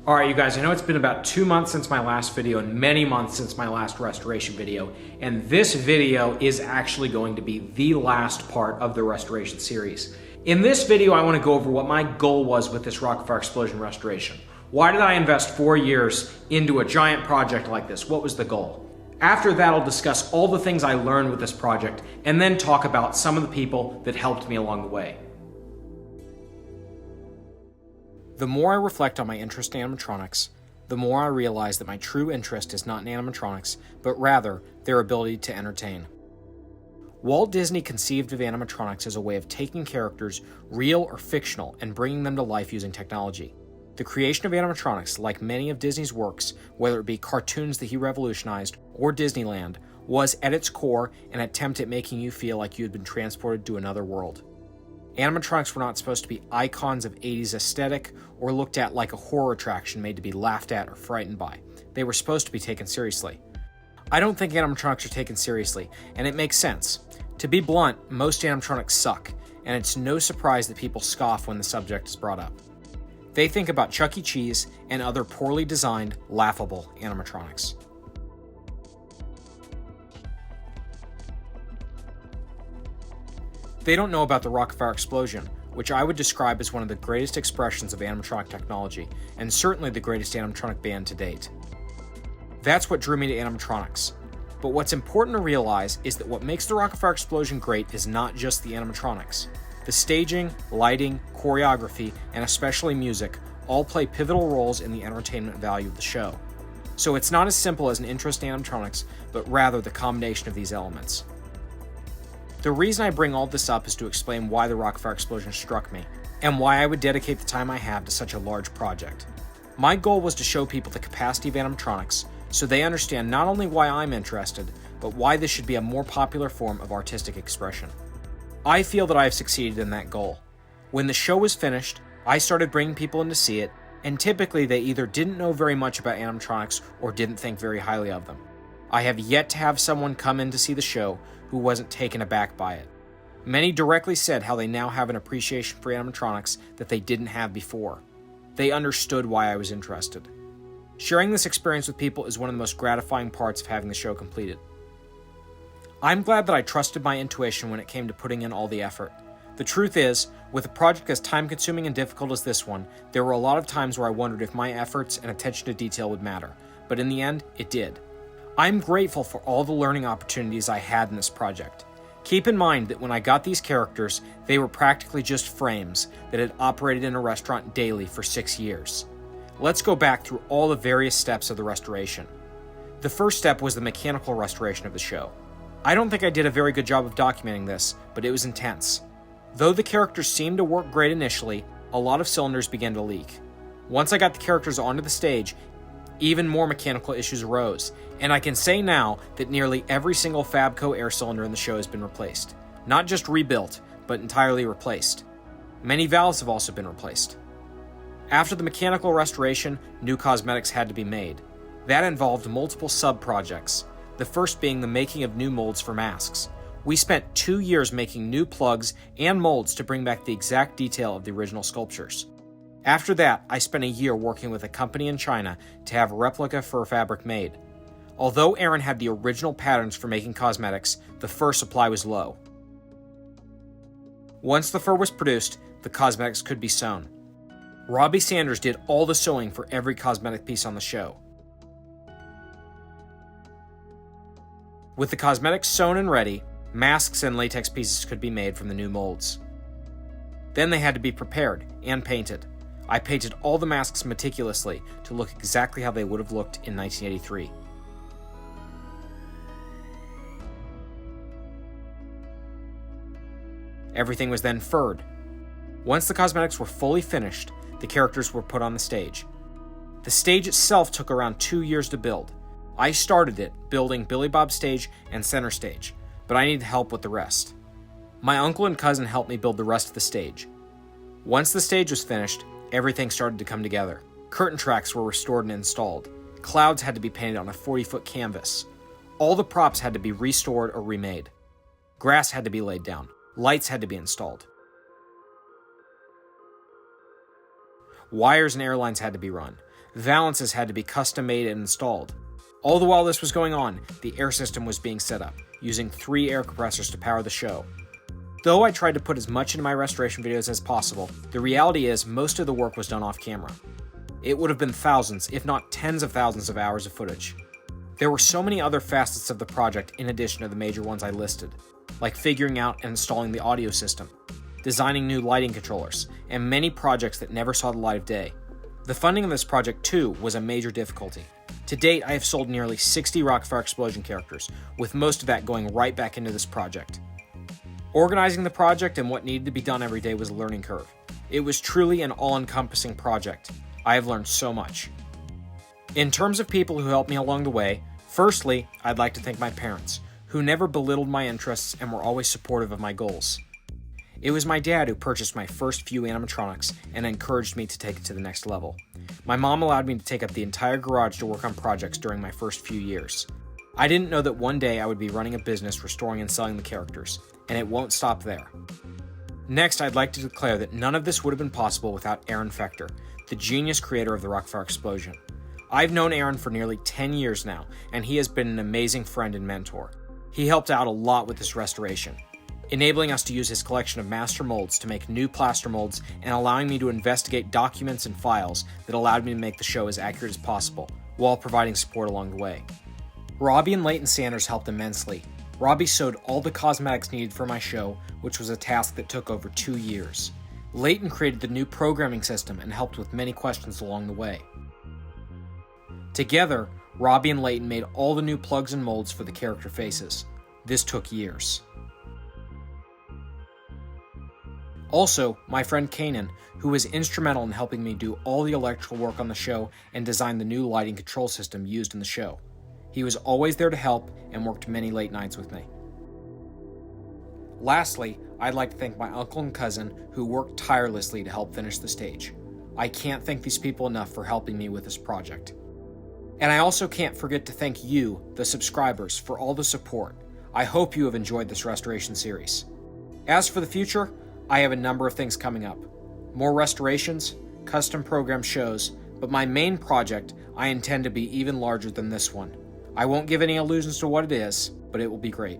All right, you guys, I know it's been about 2 months since my last video and many months since my last restoration video, and this video is actually going to be the last part of the restoration series. In this video, I want to go over what my goal was with this Rock-afire explosion restoration. Why did I invest 4 years into a giant project like this? What was the goal? After that, I'll discuss all the things I learned with this project and then talk about some of the people that helped me along the way. The more I reflect on my interest in animatronics, the more I realize that my true interest is not in animatronics, but rather their ability to entertain. Walt Disney conceived of animatronics as a way of taking characters, real or fictional, and bringing them to life using technology. The creation of animatronics, like many of Disney's works, whether it be cartoons that he revolutionized or Disneyland, was at its core an attempt at making you feel like you had been transported to another world. Animatronics were not supposed to be icons of 80s aesthetic or looked at like a horror attraction made to be laughed at or frightened by. They were supposed to be taken seriously. I don't think animatronics are taken seriously, and it makes sense. To be blunt, most animatronics suck, and it's no surprise that people scoff when the subject is brought up. They think about Chuck E. Cheese and other poorly designed, laughable animatronics. They don't know about the Rock-afire explosion, which I would describe as one of the greatest expressions of animatronic technology, and certainly the greatest animatronic band to date. That's what drew me to animatronics. But what's important to realize is that what makes the Rock-afire explosion great is not just the animatronics. The staging, lighting, choreography, and especially music all play pivotal roles in the entertainment value of the show. So it's not as simple as an interest in animatronics, but rather the combination of these elements. The reason I bring all this up is to explain why the Rock-afire explosion struck me, and why I would dedicate the time I have to such a large project. My goal was to show people the capacity of animatronics, so they understand not only why I'm interested, but why this should be a more popular form of artistic expression. I feel that I have succeeded in that goal. When the show was finished, I started bringing people in to see it, and typically they either didn't know very much about animatronics or didn't think very highly of them. I have yet to have someone come in to see the show who wasn't taken aback by it. Many directly said how they now have an appreciation for animatronics that they didn't have before. They understood why I was interested. Sharing this experience with people is one of the most gratifying parts of having the show completed. I'm glad that I trusted my intuition when it came to putting in all the effort. The truth is, with a project as time-consuming and difficult as this one, there were a lot of times where I wondered if my efforts and attention to detail would matter, but in the end, it did. I'm grateful for all the learning opportunities I had in this project. Keep in mind that when I got these characters, they were practically just frames that had operated in a restaurant daily for 6 years. Let's go back through all the various steps of the restoration. The first step was the mechanical restoration of the show. I don't think I did a very good job of documenting this, but it was intense. Though the characters seemed to work great initially, a lot of cylinders began to leak. Once I got the characters onto the stage, even more mechanical issues arose, and I can say now that nearly every single Fabco air cylinder in the show has been replaced. Not just rebuilt, but entirely replaced. Many valves have also been replaced. After the mechanical restoration, new cosmetics had to be made. That involved multiple sub-projects, the first being the making of new molds for masks. We spent 2 years making new plugs and molds to bring back the exact detail of the original sculptures. After that, I spent a year working with a company in China to have replica fur fabric made. Although Aaron had the original patterns for making cosmetics, the fur supply was low. Once the fur was produced, the cosmetics could be sewn. Robbie Sanders did all the sewing for every cosmetic piece on the show. With the cosmetics sewn and ready, masks and latex pieces could be made from the new molds. Then they had to be prepared and painted. I painted all the masks meticulously to look exactly how they would have looked in 1983. Everything was then furred. Once the cosmetics were fully finished, the characters were put on the stage. The stage itself took around 2 years to build. I started it building Billy Bob's stage and center stage, but I needed help with the rest. My uncle and cousin helped me build the rest of the stage. Once the stage was finished, everything started to come together. Curtain tracks were restored and installed. Clouds had to be painted on a 40-foot canvas. All the props had to be restored or remade. Grass had to be laid down. Lights had to be installed. Wires and air lines had to be run. Valances had to be custom made and installed. All the while this was going on, the air system was being set up, using 3 air compressors to power the show. Though I tried to put as much into my restoration videos as possible, the reality is most of the work was done off camera. It would have been thousands, if not tens of thousands of hours of footage. There were so many other facets of the project in addition to the major ones I listed, like figuring out and installing the audio system, designing new lighting controllers, and many projects that never saw the light of day. The funding of this project, too, was a major difficulty. To date, I have sold nearly 60 Rock-afire explosion characters, with most of that going right back into this project. Organizing the project and what needed to be done every day was a learning curve. It was truly an all-encompassing project. I have learned so much. In terms of people who helped me along the way, firstly, I'd like to thank my parents, who never belittled my interests and were always supportive of my goals. It was my dad who purchased my first few animatronics and encouraged me to take it to the next level. My mom allowed me to take up the entire garage to work on projects during my first few years. I didn't know that one day I would be running a business restoring and selling the characters, and it won't stop there. Next, I'd like to declare that none of this would have been possible without Aaron Fechter, the genius creator of the Rock-afire explosion. I've known Aaron for nearly 10 years now, and he has been an amazing friend and mentor. He helped out a lot with this restoration, enabling us to use his collection of master molds to make new plaster molds and allowing me to investigate documents and files that allowed me to make the show as accurate as possible, while providing support along the way. Robbie and Leighton Sanders helped immensely. Robbie sewed all the cosmetics needed for my show, which was a task that took over 2 years. Leighton created the new programming system and helped with many questions along the way. Together, Robbie and Leighton made all the new plugs and molds for the character faces. This took years. Also, my friend Kanan, who was instrumental in helping me do all the electrical work on the show and design the new lighting control system used in the show. He was always there to help and worked many late nights with me. Lastly, I'd like to thank my uncle and cousin who worked tirelessly to help finish the stage. I can't thank these people enough for helping me with this project. And I also can't forget to thank you, the subscribers, for all the support. I hope you have enjoyed this restoration series. As for the future, I have a number of things coming up. More restorations, custom program shows, but my main project I intend to be even larger than this one. I won't give any illusions to what it is, but it will be great.